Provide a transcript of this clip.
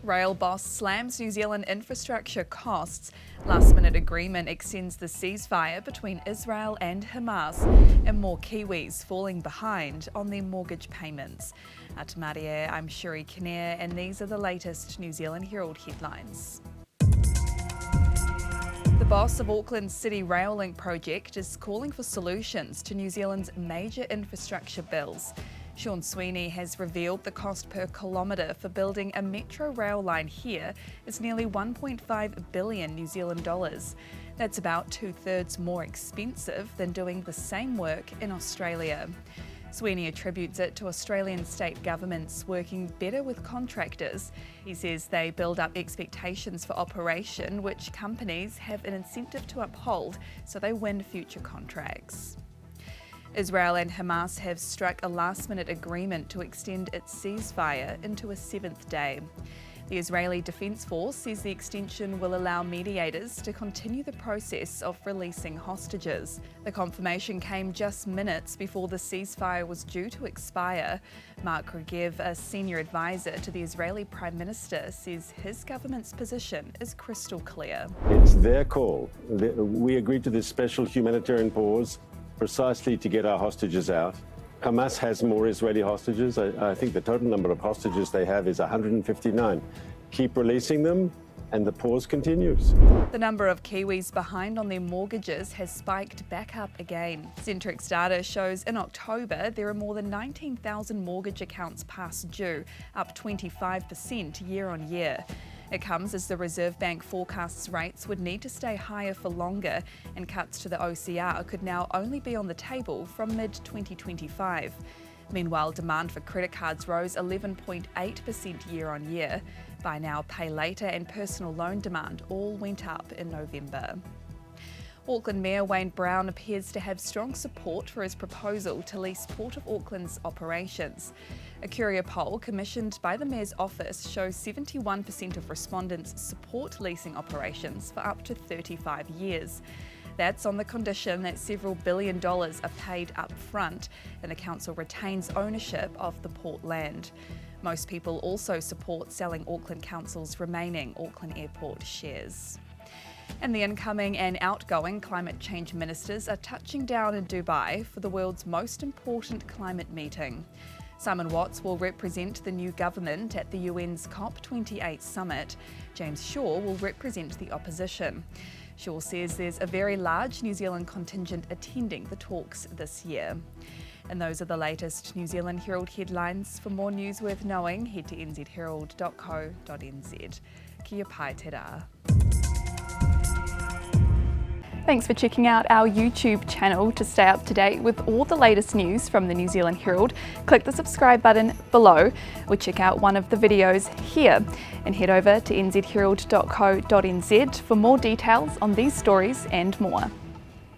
Rail boss slams New Zealand infrastructure costs. Last-minute agreement extends the ceasefire between Israel and Hamas, and more Kiwis falling behind on their mortgage payments. Atamaria, I'm Shuri Kinnear, and these are the latest New Zealand Herald headlines. The boss of Auckland's City Rail Link project is calling for solutions to New Zealand's major infrastructure bills. Sean Sweeney has revealed the cost per kilometre for building a metro rail line here is nearly 1.5 billion New Zealand dollars. That's about 2/3 more expensive than doing the same work in Australia. Sweeney attributes it to Australian state governments working better with contractors. He says they build up expectations for operation, which companies have an incentive to uphold, so they win future contracts. Israel and Hamas have struck a last-minute agreement to extend its ceasefire into a 7th day. The Israeli Defence Force says the extension will allow mediators to continue the process of releasing hostages. The confirmation came just minutes before the ceasefire was due to expire. Mark Regev, a senior advisor to the Israeli Prime Minister, says his government's position is crystal clear. It's their call. We agreed to this special humanitarian pause precisely to get our hostages out. Hamas has more Israeli hostages. I think the total number of hostages they have is 159. Keep releasing them and the pause continues. The number of Kiwis behind on their mortgages has spiked back up again. Centrix data shows in October there are more than 19,000 mortgage accounts past due, up 25% year on year. It comes as the Reserve Bank forecasts rates would need to stay higher for longer, and cuts to the OCR could now only be on the table from mid-2025. Meanwhile, demand for credit cards rose 11.8% year on year. Buy now, pay later and personal loan demand all went up in November. Auckland Mayor Wayne Brown appears to have strong support for his proposal to lease Port of Auckland's operations. A Courier poll commissioned by the Mayor's office shows 71% of respondents support leasing operations for up to 35 years. That's on the condition that several $1 billion are paid up front and the council retains ownership of the port land. Most people also support selling Auckland Council's remaining Auckland Airport shares. And the incoming and outgoing climate change ministers are touching down in Dubai for the world's most important climate meeting. Simon Watts will represent the new government at the UN's COP28 summit. James Shaw will represent the opposition. Shaw says there's a very large New Zealand contingent attending the talks this year. And those are the latest New Zealand Herald headlines. For more news worth knowing, head to nzherald.co.nz. Kia pai te rā. Thanks for checking out our YouTube channel. To stay up to date with all the latest news from the New Zealand Herald, click the subscribe button below or check out one of the videos here, and head over to nzherald.co.nz for more details on these stories and more.